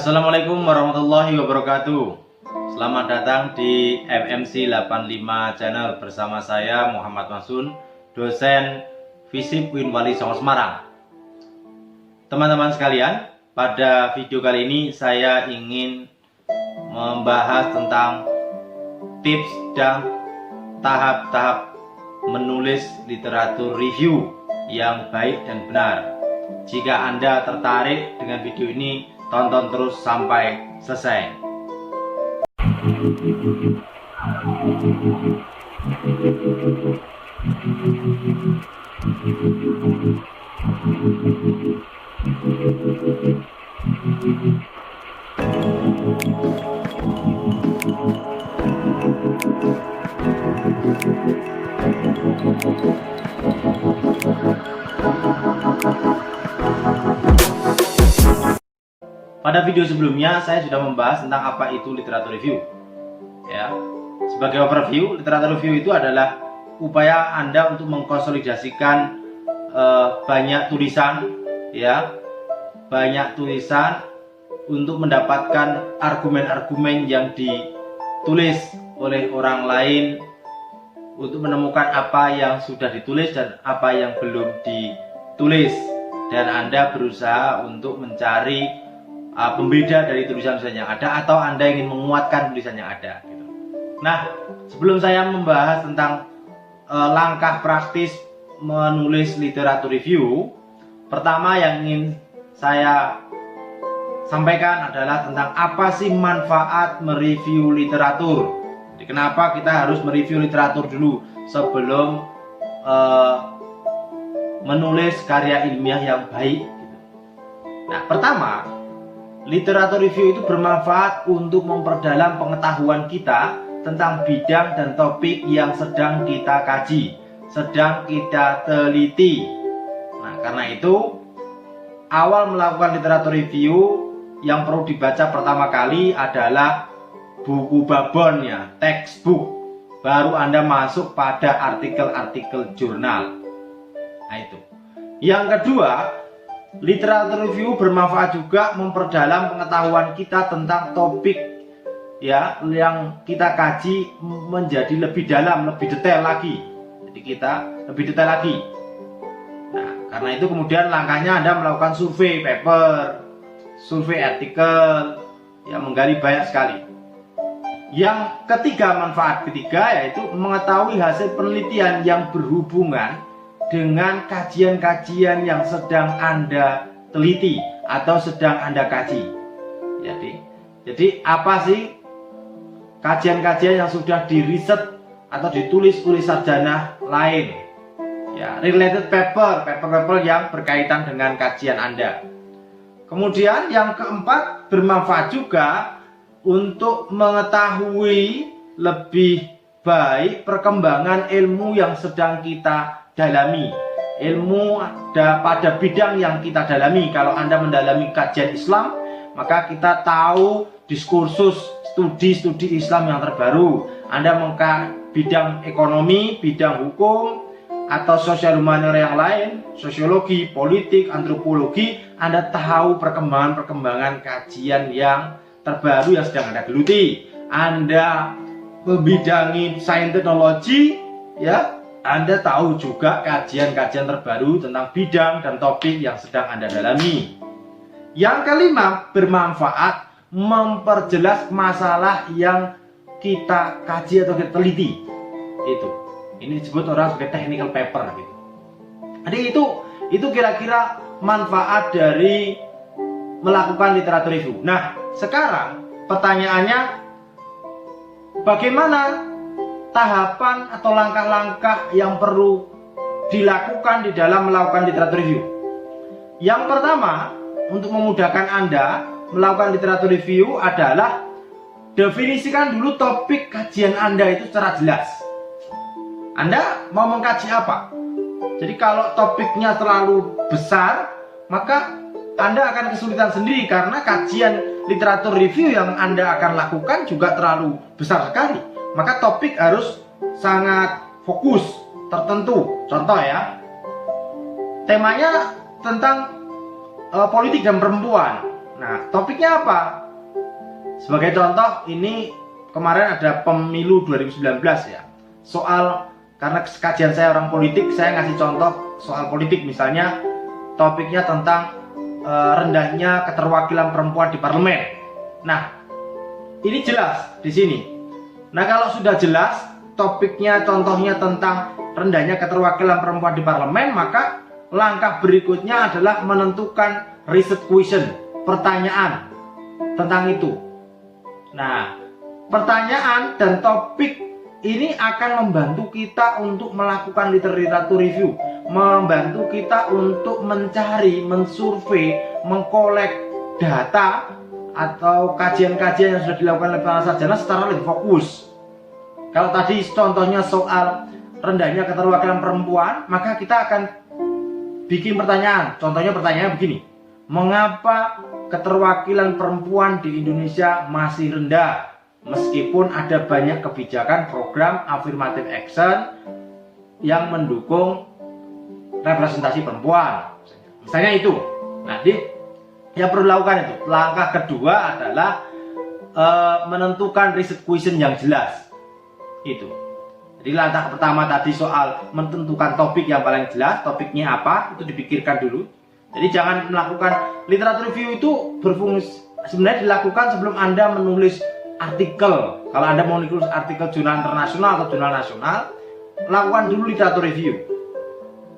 Assalamualaikum warahmatullahi wabarakatuh. Selamat datang di MMC 85 Channel bersama saya Muhammad Masun, dosen FISIP UIN Wali Songo Semarang. Teman-teman sekalian, pada video kali ini saya ingin membahas tentang tips dan tahap-tahap menulis literatur review yang baik dan benar. Jika Anda tertarik dengan video ini, tonton terus sampai selesai. Pada video sebelumnya saya sudah membahas tentang apa itu literatur review. Ya, sebagai overview, literatur review itu adalah upaya Anda untuk mengkonsolidasikan banyak tulisan, ya, banyak tulisan untuk mendapatkan argumen-argumen yang ditulis oleh orang lain, untuk menemukan apa yang sudah ditulis dan apa yang belum ditulis, dan Anda berusaha untuk mencari pembeda dari tulisan-tulisan yang ada, atau Anda ingin menguatkan tulisan yang ada gitu. Nah, sebelum saya membahas tentang langkah praktis menulis literatur review, pertama yang ingin saya sampaikan adalah tentang apa sih manfaat mereview literatur. Jadi, kenapa kita harus mereview literatur dulu sebelum menulis karya ilmiah yang baik gitu. Nah, pertama, literatur review itu bermanfaat untuk memperdalam pengetahuan kita tentang bidang dan topik yang sedang kita kaji, sedang kita teliti. Nah, karena itu awal melakukan literatur review yang perlu dibaca pertama kali adalah buku babonnya, textbook. Baru Anda masuk pada artikel-artikel jurnal. Nah, itu. Yang kedua, literatur review bermanfaat juga memperdalam pengetahuan kita tentang topik, ya, yang kita kaji menjadi lebih dalam, lebih detail lagi. Jadi kita lebih detail lagi. Nah, karena itu kemudian langkahnya Anda melakukan survei paper, survei artikel, yang menggali banyak sekali. Yang ketiga, manfaat ketiga yaitu mengetahui hasil penelitian yang berhubungan dengan kajian-kajian yang sedang Anda teliti atau sedang Anda kaji. Jadi apa sih kajian-kajian yang sudah diriset atau ditulis oleh sarjana lain? Ya, related paper yang berkaitan dengan kajian Anda. Kemudian yang keempat, bermanfaat juga untuk mengetahui lebih baik perkembangan ilmu yang sedang kita dalami, ilmu pada bidang yang kita dalami. Kalau Anda mendalami kajian Islam, maka kita tahu diskursus studi Islam yang terbaru. Anda bidang ekonomi, bidang hukum, atau sosial humaniora yang lain, sosiologi, politik, antropologi, Anda tahu perkembangan kajian yang terbaru yang sedang Anda geluti. Anda membidangi sains teknologi, ya, Anda tahu juga kajian-kajian terbaru tentang bidang dan topik yang sedang Anda dalami. Yang kelima, bermanfaat memperjelas masalah yang kita kaji atau kita teliti. Ini disebut orang sebagai technical paper gitu. Jadi itu kira-kira manfaat dari melakukan literatur review. Nah, sekarang pertanyaannya, bagaimana tahapan atau langkah-langkah yang perlu dilakukan di dalam melakukan literatur review? Yang pertama, untuk memudahkan Anda melakukan literatur review adalah definisikan dulu topik kajian Anda itu secara jelas. Anda mau mengkaji apa? Jadi kalau topiknya terlalu besar, maka Anda akan kesulitan sendiri, karena kajian literatur review yang Anda akan lakukan juga terlalu besar sekali. Maka topik harus sangat fokus, tertentu. Contoh ya, temanya tentang politik dan perempuan. Nah, topiknya apa? Sebagai contoh, ini kemarin ada pemilu 2019 ya. Soal, karena kajian saya orang politik, saya ngasih contoh soal politik. Misalnya topiknya tentang rendahnya keterwakilan perempuan di parlemen. Nah, ini jelas di sini. Nah, kalau sudah jelas topiknya, contohnya tentang rendahnya keterwakilan perempuan di parlemen, maka langkah berikutnya adalah menentukan riset question, pertanyaan tentang itu. Nah, pertanyaan dan topik ini akan membantu kita untuk melakukan literatur review, membantu kita untuk mencari, mensurvei, mengkolek data atau kajian-kajian yang sudah dilakukan oleh para sarjana secara lebih fokus. Kalau tadi contohnya soal rendahnya keterwakilan perempuan, maka kita akan bikin pertanyaan. Contohnya pertanyaannya begini: mengapa keterwakilan perempuan di Indonesia masih rendah meskipun ada banyak kebijakan program affirmative action yang mendukung representasi perempuan? Misalnya itu. Nanti yang perlu dilakukan itu. Langkah kedua adalah menentukan riset question yang jelas. Itu. Jadi langkah pertama tadi soal menentukan topik yang paling jelas, topiknya apa, itu dipikirkan dulu. Jadi jangan melakukan literatur review itu berfungsi sebenarnya dilakukan sebelum Anda menulis artikel. Kalau Anda mau menulis artikel jurnal internasional atau jurnal nasional, lakukan dulu literatur review.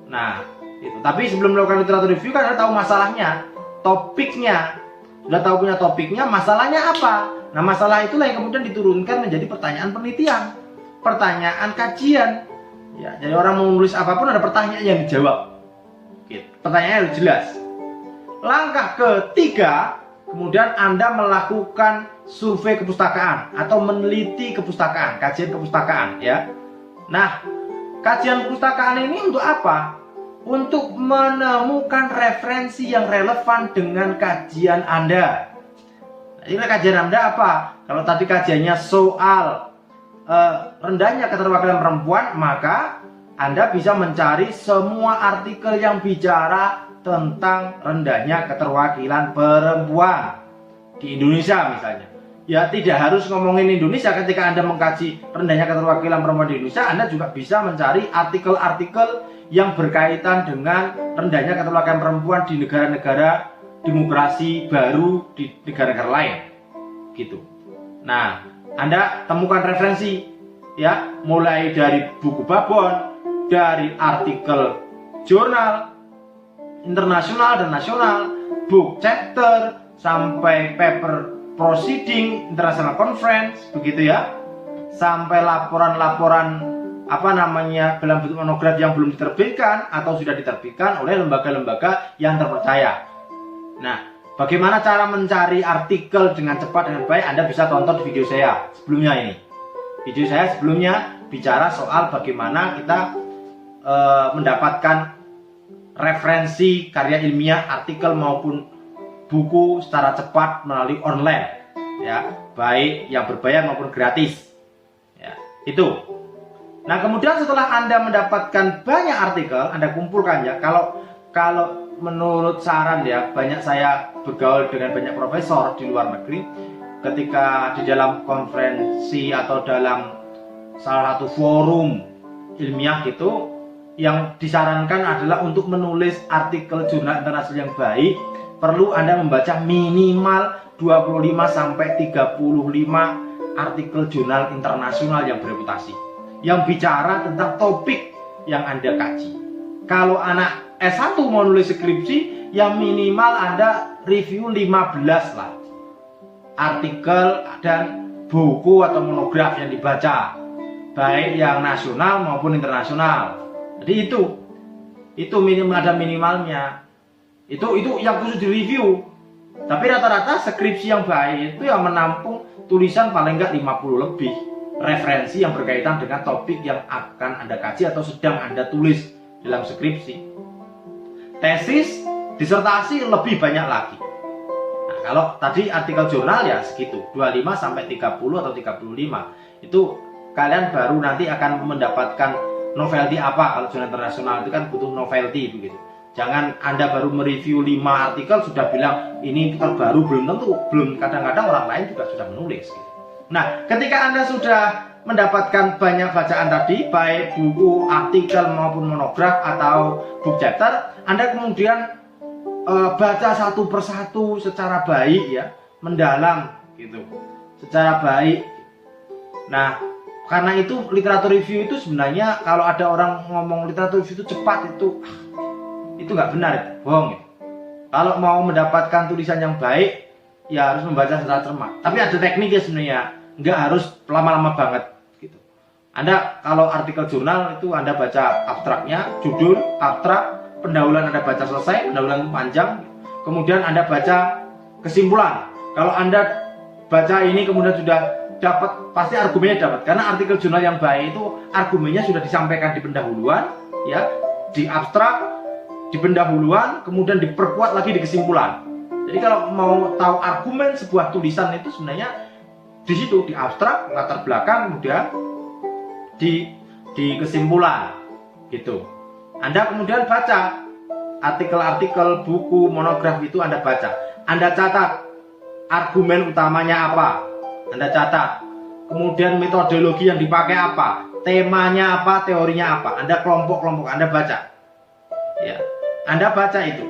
Nah, itu. Tapi sebelum melakukan literatur review kan Anda tahu masalahnya, topiknya. Sudah tahu punya topiknya, masalahnya apa? Nah, masalah itulah yang kemudian diturunkan menjadi pertanyaan penelitian, pertanyaan kajian. Ya, jadi orang mau menulis apapun ada pertanyaan yang dijawab. Gitu. Pertanyaannya harus jelas. Langkah ketiga, kemudian Anda melakukan survei kepustakaan atau meneliti kepustakaan, kajian kepustakaan ya. Nah, kajian kepustakaan ini untuk apa? Untuk menemukan referensi yang relevan dengan kajian Anda. Ini kajian Anda apa? Kalau tadi kajiannya soal rendahnya keterwakilan perempuan, maka Anda bisa mencari semua artikel yang bicara tentang rendahnya keterwakilan perempuan di Indonesia misalnya. Ya, tidak harus ngomongin Indonesia. Ketika Anda mengkaji rendahnya keterwakilan perempuan di Indonesia, Anda juga bisa mencari artikel-artikel yang berkaitan dengan rendahnya keterwakilan perempuan di negara-negara demokrasi baru, di negara-negara lain gitu. Nah, Anda temukan referensi ya, mulai dari buku babon, dari artikel jurnal internasional dan nasional, book chapter, sampai paper proceeding, international conference, begitu ya, sampai laporan-laporan dalam bentuk monograf yang belum diterbitkan atau sudah diterbitkan oleh lembaga-lembaga yang terpercaya. Nah, bagaimana cara mencari artikel dengan cepat dan baik? Anda bisa tonton video saya sebelumnya ini. Video saya sebelumnya bicara soal bagaimana kita mendapatkan referensi karya ilmiah, artikel maupun buku secara cepat melalui online, ya, baik yang berbayar maupun gratis. Ya, itu. Nah, kemudian setelah Anda mendapatkan banyak artikel, Anda kumpulkan ya. Kalau menurut saran ya, banyak saya bergaul dengan banyak profesor di luar negeri. Ketika di dalam konferensi atau dalam salah satu forum ilmiah gitu, yang disarankan adalah untuk menulis artikel jurnal internasional yang baik, perlu Anda membaca minimal 25-35 artikel jurnal internasional yang bereputasi, yang bicara tentang topik yang Anda kaji. Kalau anak S1 mau nulis skripsi, yang minimal Anda review 15 lah artikel dan buku atau monograf yang dibaca, baik yang nasional maupun internasional. Jadi itu minimal, ada minimalnya. Itu yang khusus direview. Tapi rata-rata skripsi yang baik itu yang menampung tulisan paling enggak 50 lebih referensi yang berkaitan dengan topik yang akan Anda kaji atau sedang Anda tulis dalam skripsi. Tesis, disertasi lebih banyak lagi. Nah, kalau tadi artikel jurnal ya segitu, 25-30 atau 35. Itu kalian baru nanti akan mendapatkan novelty apa. Kalau jurnal internasional itu kan butuh novelty begitu. Jangan Anda baru mereview 5 artikel sudah bilang ini terbaru, belum tentu. Belum, kadang-kadang orang lain juga sudah menulis gitu. Nah, ketika Anda sudah mendapatkan banyak bacaan tadi, baik buku, artikel maupun monograf atau book chapter, Anda kemudian baca satu persatu secara baik ya, mendalam gitu, secara baik. Nah, karena itu literatur review itu sebenarnya kalau ada orang ngomong literatur review itu cepat, itu nggak benar, bohong. Kalau mau mendapatkan tulisan yang baik, ya harus membaca secara cermat. Tapi ada tekniknya sebenarnya, nggak harus lama-lama banget gitu. Anda kalau artikel jurnal itu Anda baca abstraknya, judul, abstrak, pendahuluan Anda baca selesai, pendahuluan panjang, kemudian Anda baca kesimpulan. Kalau Anda baca ini kemudian sudah dapat, pasti argumennya dapat, karena artikel jurnal yang baik itu argumennya sudah disampaikan di pendahuluan, ya, di abstrak, di pendahuluan, kemudian diperkuat lagi di kesimpulan. Jadi kalau mau tahu argumen sebuah tulisan itu sebenarnya di situ, di abstrak, latar belakang, kemudian di kesimpulan gitu. Anda kemudian baca artikel-artikel, buku, monograf itu Anda baca. Anda catat argumen utamanya apa, Anda catat. Kemudian metodologi yang dipakai apa, temanya apa, teorinya apa. Anda kelompok-kelompok, Anda baca. Ya, Anda baca itu.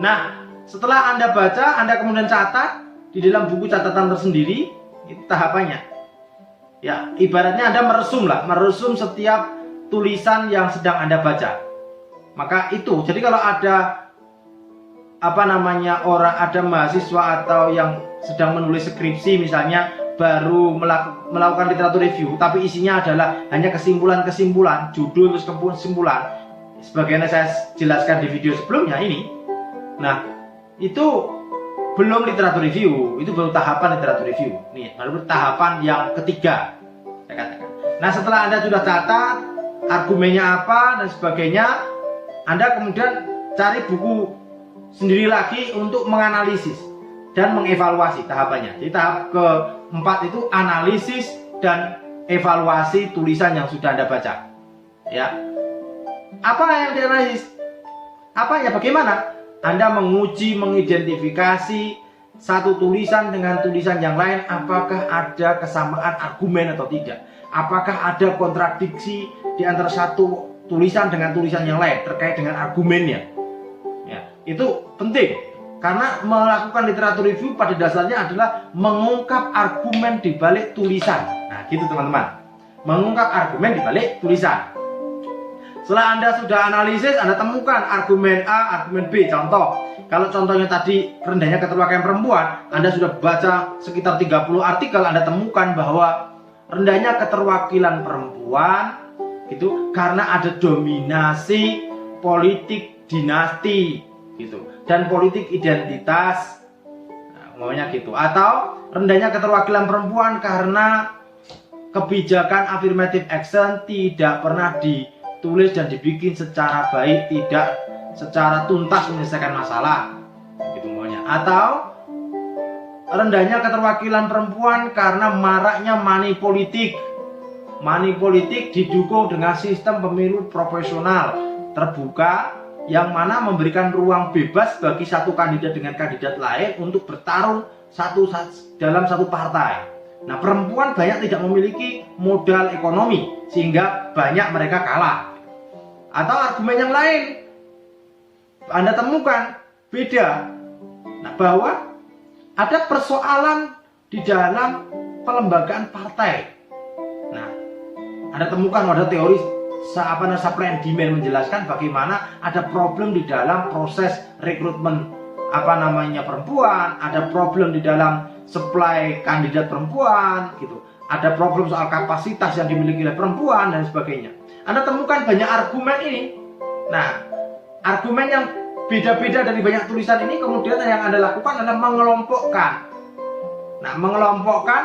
Nah, setelah Anda baca, Anda kemudian catat di dalam buku catatan tersendiri, itu tahapannya. Ya, ibaratnya Anda meresum setiap tulisan yang sedang Anda baca. Maka itu, jadi kalau ada ada mahasiswa atau yang sedang menulis skripsi misalnya, baru melakukan literatur review, tapi isinya adalah hanya kesimpulan-kesimpulan, judul terus kesimpulan, sebagaimana saya jelaskan di video sebelumnya ini. Nah, itu belum literatur review, itu baru tahapan literatur review. Nih, baru tahapan yang ketiga, saya katakan. Nah, setelah Anda sudah catat argumennya apa dan sebagainya, Anda kemudian cari buku sendiri lagi untuk menganalisis dan mengevaluasi tahapannya. Jadi tahap keempat itu analisis dan evaluasi tulisan yang sudah Anda baca. Ya, apa yang dianalisis? Apanya? Bagaimana? Anda menguji, mengidentifikasi satu tulisan dengan tulisan yang lain, apakah ada kesamaan argumen atau tidak? Apakah ada kontradiksi di antara satu tulisan dengan tulisan yang lain terkait dengan argumennya? Ya, itu penting, karena melakukan literatur review pada dasarnya adalah mengungkap argumen di balik tulisan. Nah, gitu teman-teman. Mengungkap argumen di balik tulisan. Setelah Anda sudah analisis, Anda temukan argumen A, argumen B. Contoh, kalau contohnya tadi rendahnya keterwakilan perempuan, Anda sudah baca sekitar 30 artikel, Anda temukan bahwa rendahnya keterwakilan perempuan gitu karena ada dominasi politik dinasti gitu dan politik identitas, nah, maunya gitu. Atau rendahnya keterwakilan perempuan karena kebijakan affirmative action tidak pernah ditulis dan dibikin secara baik, tidak secara tuntas menyelesaikan masalah gitu maunya. Atau rendahnya keterwakilan perempuan karena maraknya money politik. Money politik didukung dengan sistem pemilu proporsional terbuka yang mana memberikan ruang bebas bagi satu kandidat dengan kandidat lain untuk bertarung dalam satu partai. Nah, perempuan banyak tidak memiliki modal ekonomi sehingga banyak mereka kalah. Atau argumen yang lain Anda temukan beda. Nah, bahwa ada persoalan di dalam pelembagaan partai. Nah, Anda temukan ada teori supply and demand menjelaskan bagaimana ada problem di dalam proses rekrutmen perempuan, ada problem di dalam supply kandidat perempuan gitu. Ada problem soal kapasitas yang dimiliki oleh perempuan dan sebagainya. Anda temukan banyak argumen ini. Nah, argumen yang beda-beda dari banyak tulisan ini kemudian yang Anda lakukan adalah mengelompokkan. Nah, mengelompokkan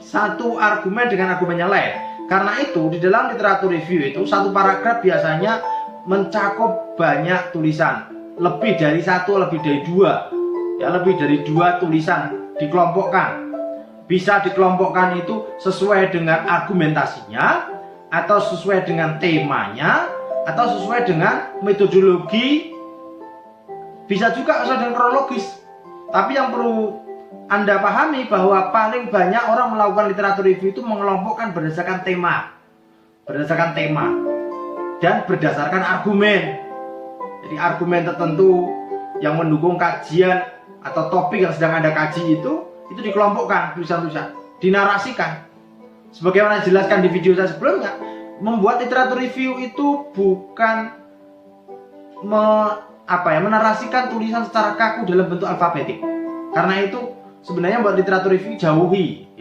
satu argumen dengan argumen yang lain. Karena itu di dalam literatur review itu satu paragraf biasanya mencakup banyak tulisan, lebih dari satu, lebih dari dua, ya lebih dari dua tulisan dikelompokkan. Bisa dikelompokkan itu sesuai dengan argumentasinya atau sesuai dengan temanya atau sesuai dengan metodologi, bisa juga sesuai dengan kronologis. Tapi yang perlu Anda pahami bahwa paling banyak orang melakukan literatur review itu mengelompokkan berdasarkan tema dan berdasarkan argumen. Jadi argumen tertentu yang mendukung kajian atau topik yang sedang Anda kaji itu dikelompokkan, tulisan-tulisan, dinarasikan. Sebagaimana dijelaskan di video saya sebelumnya, membuat literatur review itu bukan menarasikan tulisan secara kaku dalam bentuk alfabetik. Karena itu sebenarnya buat literatur review jauhi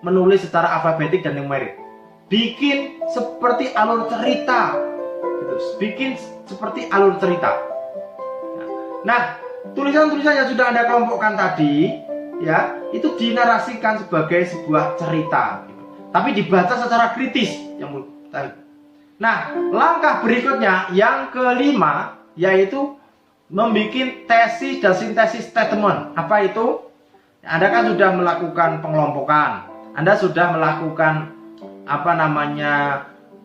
menulis secara alfabetik dan numerik. Bikin seperti alur cerita, Nah, tulisan-tulisan yang sudah Anda kelompokkan tadi, ya, itu dinarasikan sebagai sebuah cerita, tapi dibaca secara kritis. Nah, langkah berikutnya yang kelima yaitu membuat tesis dan sintesis statement. Apa itu? Anda kan sudah melakukan pengelompokan, Anda sudah melakukan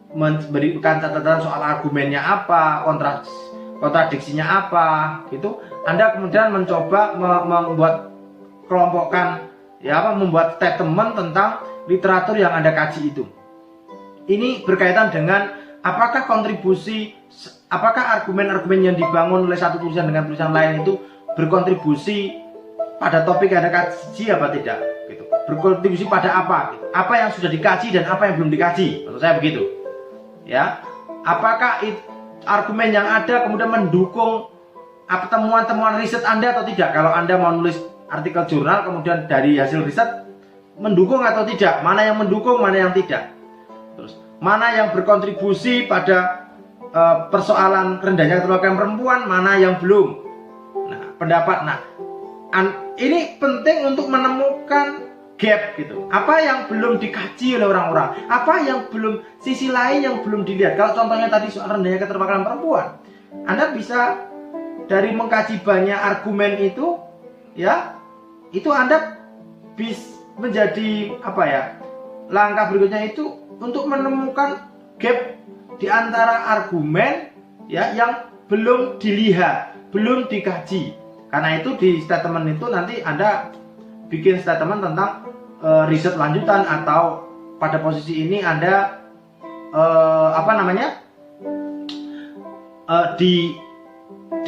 memberikan catatan soal argumennya apa, kontradiksinya apa, gitu. Anda kemudian mencoba membuat kelompokan, membuat statement tentang literatur yang Anda kaji itu. Ini berkaitan dengan apakah argumen-argumen yang dibangun oleh satu tulisan dengan tulisan lain itu berkontribusi pada topik yang Anda kaji apa tidak, gitu. Berkontribusi pada apa? Gitu. Apa yang sudah dikaji dan apa yang belum dikaji? Maksud saya begitu. Ya, apakah argumen yang ada kemudian mendukung temuan-temuan riset Anda atau tidak? Kalau Anda mau nulis artikel jurnal kemudian dari hasil riset mendukung atau tidak? Mana yang mendukung, mana yang tidak? Terus mana yang berkontribusi pada persoalan rendahnya keterwakilan perempuan, mana yang belum? Nah, pendapat. Ini penting untuk menemukan gap, gitu. Apa yang belum dikaji oleh orang-orang? Apa yang belum, sisi lain yang belum dilihat? Kalau contohnya tadi soal rendahnya keterwakilan perempuan, Anda bisa dari mengkaji banyak argumen itu, ya, itu Anda bisa menjadi langkah berikutnya itu untuk menemukan gap di antara argumen, ya, yang belum dilihat, belum dikaji. Karena itu di statement itu nanti Anda bikin statement tentang riset lanjutan, atau pada posisi ini Anda di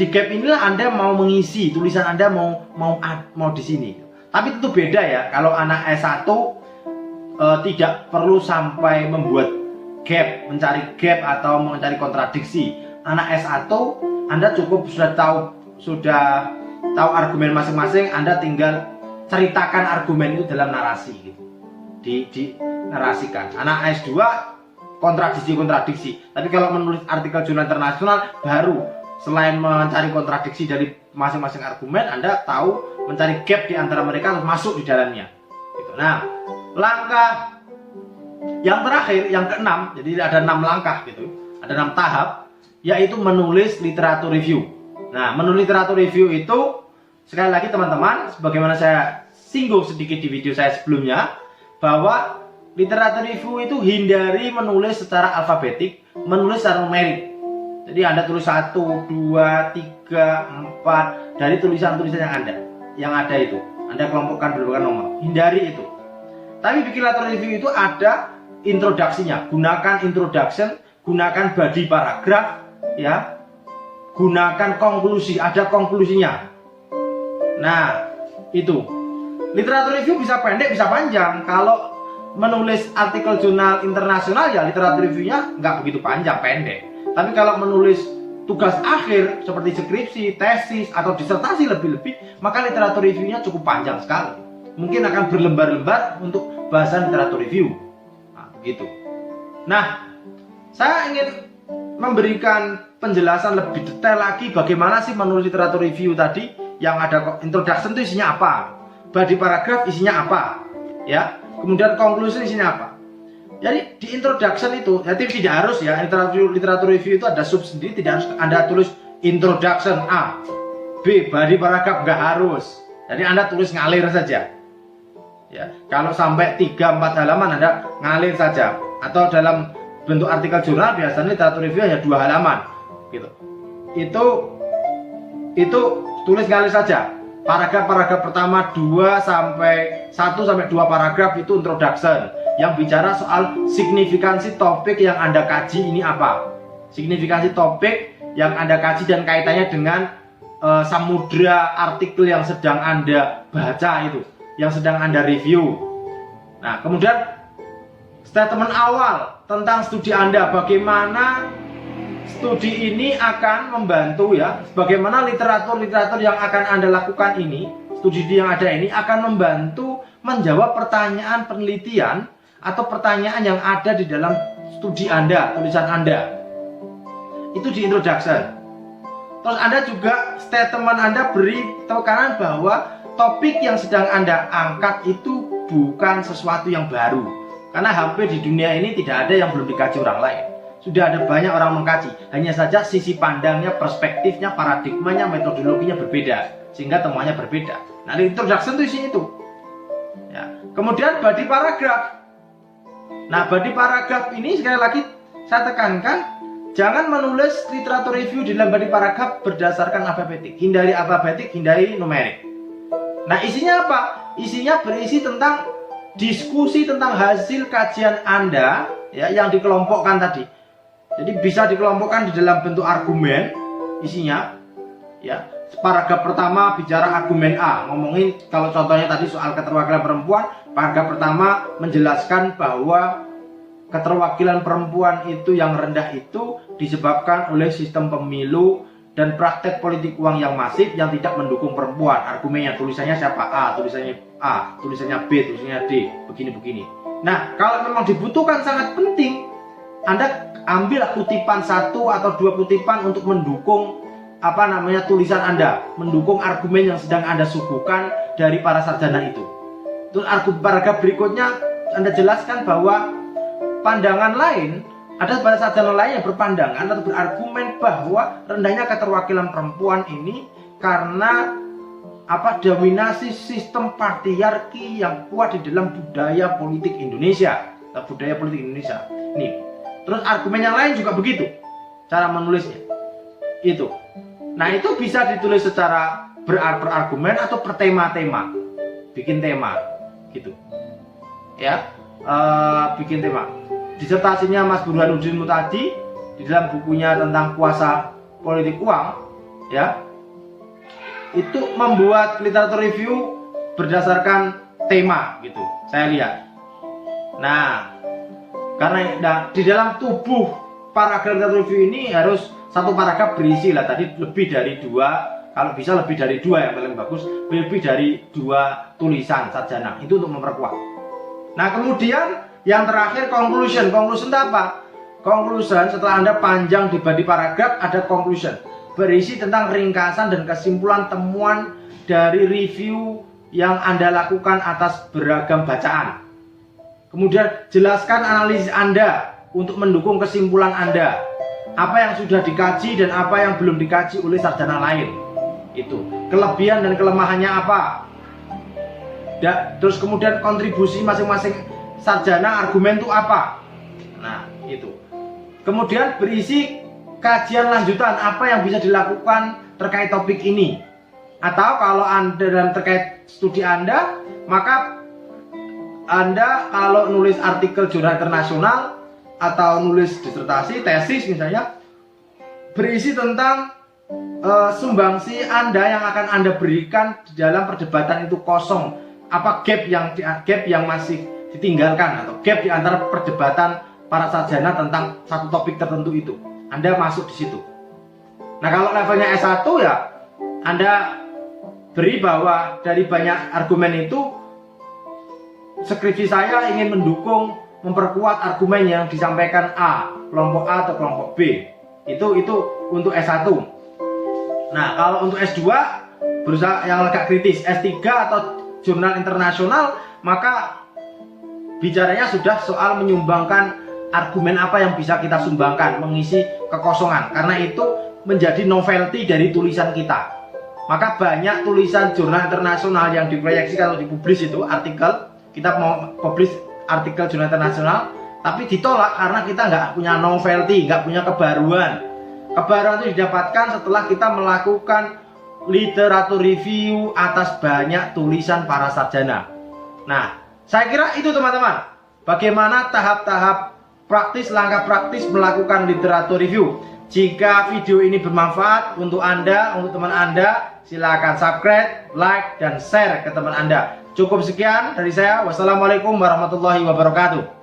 gap inilah Anda mau mengisi tulisan Anda mau di sini. Tapi itu beda ya. Kalau anak S1 tidak perlu sampai membuat gap, mencari gap atau mencari kontradiksi. Anak S1 Anda cukup sudah tahu argumen masing-masing, Anda tinggal ceritakan argumen itu dalam narasi, gitu. Dinarasikan. Anak S2 kontradiksi. Tapi kalau menulis artikel jurnal internasional, baru selain mencari kontradiksi dari masing-masing argumen, Anda tahu mencari gap di antara mereka, masuk di dalamnya, gitu. Nah, langkah yang terakhir, yang keenam, jadi ada 6 langkah, gitu. Ada 6 tahap, yaitu menulis literatur review. Nah, menulis literatur review itu, sekali lagi teman-teman, sebagaimana saya singgung sedikit di video saya sebelumnya, bahwa literatur review itu hindari menulis secara alfabetik, menulis secara numerik. Jadi Anda tulis 1, 2, 3, 4 dari tulisan-tulisan yang ada itu. Anda kelompokkan berdasarkan nomor. Hindari itu. Tapi bikin literatur review itu ada introduksinya. Gunakan introduction, gunakan body paragraf, ya. Gunakan konklusi, ada konklusinya. Nah, itu. Literatur review bisa pendek, bisa panjang. Kalau menulis artikel jurnal internasional, ya literatur reviewnya nggak begitu panjang, pendek. Tapi kalau menulis tugas akhir seperti skripsi, tesis, atau disertasi lebih-lebih, maka literatur reviewnya cukup panjang sekali. Mungkin akan berlembar-lembar untuk bahasan literatur review. Nah, begitu. Nah, saya ingin memberikan penjelasan lebih detail lagi bagaimana sih menulis literatur review tadi. Yang ada introduction itu isinya apa, body paragraph isinya apa, ya, kemudian konklusi isinya apa. Jadi di introduction itu, jadi tidak harus ya, literatur review itu ada sub sendiri, tidak harus Anda tulis introduction A, B, body paragraph, nggak harus. Jadi Anda tulis ngalir saja. Ya, kalau sampai 3-4 halaman Anda ngalir saja, atau dalam bentuk artikel jurnal biasanya literatur review hanya 2 halaman gitu. Itu tulis kali saja. Paragraf pertama 1 sampai 2 paragraf itu introduction yang bicara soal signifikansi topik yang Anda kaji ini apa. Signifikansi topik yang Anda kaji dan kaitannya dengan samudra artikel yang sedang Anda baca itu, yang sedang Anda review. Nah, kemudian statement awal tentang studi Anda, bagaimana studi ini akan membantu ya, bagaimana literatur yang akan Anda lakukan ini, studi yang ada ini akan membantu menjawab pertanyaan penelitian atau pertanyaan yang ada di dalam studi Anda, tulisan Anda. Itu di introduction. Terus Anda juga statement Anda beri tekanan bahwa topik yang sedang Anda angkat itu bukan sesuatu yang baru. Karena hampir di dunia ini tidak ada yang belum dikaji orang lain. Sudah ada banyak orang mengkaji. Hanya saja sisi pandangnya, perspektifnya, paradigmanya, metodologinya berbeda. Sehingga temuannya berbeda. Nah, di introduction itu isinya itu. Ya. Kemudian body paragraph. Nah, body paragraph ini sekali lagi saya tekankan, jangan menulis literatur review di dalam body paragraph berdasarkan alfabetik. Hindari alfabetik, hindari numerik. Nah, isinya apa? Isinya berisi tentang diskusi tentang hasil kajian Anda ya, yang dikelompokkan tadi. Jadi bisa dikelompokkan di dalam bentuk argumen isinya. Ya, paragraf pertama bicara argumen A, ngomongin kalau contohnya tadi soal keterwakilan perempuan, paragraf pertama menjelaskan bahwa keterwakilan perempuan itu yang rendah itu disebabkan oleh sistem pemilu dan praktek politik uang yang masif yang tidak mendukung perempuan. Argumennya, tulisannya siapa? A, tulisannya B, tulisannya D, begini-begini. Nah, kalau memang dibutuhkan sangat penting, Anda ambil kutipan 1 atau 2 kutipan untuk mendukung tulisan Anda, mendukung argumen yang sedang Anda suguhkan dari para sarjana itu. Terus paragraf berikutnya Anda jelaskan bahwa pandangan lain, ada para sarjana lain yang berpandangan atau berargumen bahwa rendahnya keterwakilan perempuan ini karena dominasi sistem patriarki yang kuat di dalam budaya politik Indonesia. Nih. Terus argumen yang lain juga begitu cara menulisnya. Itu. Nah, itu bisa ditulis secara berargumen atau per tema-tema. Bikin tema gitu. Ya. Bikin tema. Disertasinya Mas Burhanuddin Mutadi di dalam bukunya tentang kuasa politik uang, ya, itu membuat literatur review berdasarkan tema gitu. Saya lihat. Nah, karena di dalam tubuh paragraf literatur review ini harus satu paragraf berisi lah tadi lebih dari 2, kalau bisa lebih dari 2 yang paling bagus, lebih dari 2 tulisan sarjana. Itu untuk memperkuat. Nah, kemudian yang terakhir conclusion. Conclusion itu apa? Conclusion setelah Anda panjang di body paragraph ada conclusion. Berisi tentang ringkasan dan kesimpulan temuan dari review yang Anda lakukan atas beragam bacaan. Kemudian jelaskan analisis Anda untuk mendukung kesimpulan Anda. Apa yang sudah dikaji dan apa yang belum dikaji oleh sarjana lain. Itu. Kelebihan dan kelemahannya apa? Terus kemudian kontribusi masing-masing sarjana argumen itu apa? Nah, itu. Kemudian berisi kajian lanjutan apa yang bisa dilakukan terkait topik ini. Atau kalau Anda dalam terkait studi Anda, maka Anda kalau nulis artikel jurnal internasional atau nulis disertasi, tesis misalnya, berisi tentang sumbangsi Anda yang akan Anda berikan di dalam perdebatan itu kosong. Apa gap yang masih ditinggalkan atau gap di antara perdebatan para sarjana tentang satu topik tertentu itu. Anda masuk di situ. Nah, kalau levelnya S1 ya Anda beri bahwa dari banyak argumen itu skripsi saya ingin mendukung memperkuat argumen yang disampaikan A, kelompok A atau kelompok B. Itu untuk S1. Nah, kalau untuk S2 berusaha yang agak kritis, S3 atau jurnal internasional, maka bicaranya sudah soal menyumbangkan argumen apa yang bisa kita sumbangkan, mengisi kekosongan. Karena itu menjadi novelty dari tulisan kita. Maka banyak tulisan jurnal internasional yang diproyeksikan atau dipublis itu artikel, kita mau publish artikel jurnal internasional, Tapi ditolak karena kita nggak punya novelty, nggak punya kebaruan. Kebaruan itu didapatkan setelah kita melakukan literatur review atas banyak tulisan para sarjana. Nah, saya kira itu teman-teman. Bagaimana tahap-tahap praktis, langkah praktis melakukan literatur review. Jika video ini bermanfaat untuk Anda, untuk teman Anda, silakan subscribe, like, dan share ke teman Anda. Cukup sekian dari saya. Wassalamualaikum warahmatullahi wabarakatuh.